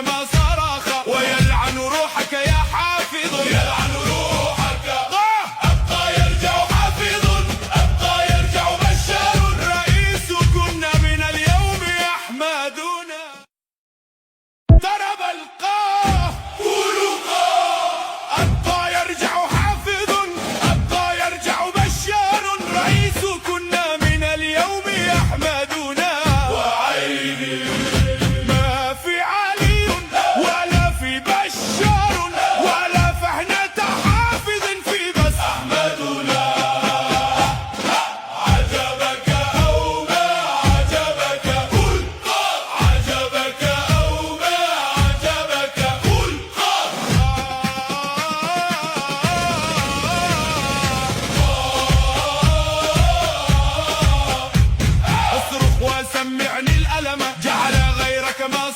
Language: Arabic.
ما صرخ ويلعن روحك يا حافظ، يلعن روحك. أبقى يرجع حافظ، أبقى يرجع بشار، رئيس كنا من اليوم يحمدنا. ضرب القاه قولوا قاه، أبقى يرجع حافظ، أبقى يرجع بشار، رئيس كنا من اليوم يحمدنا. وعيني ما في علي ولا في بشار ولا فهنة حافظ في بس أحمدنا. عجبك أو ما عجبك قل عجبك أو ما عجبك قل اصرخ وسمعني الألم، جعل غيرك ما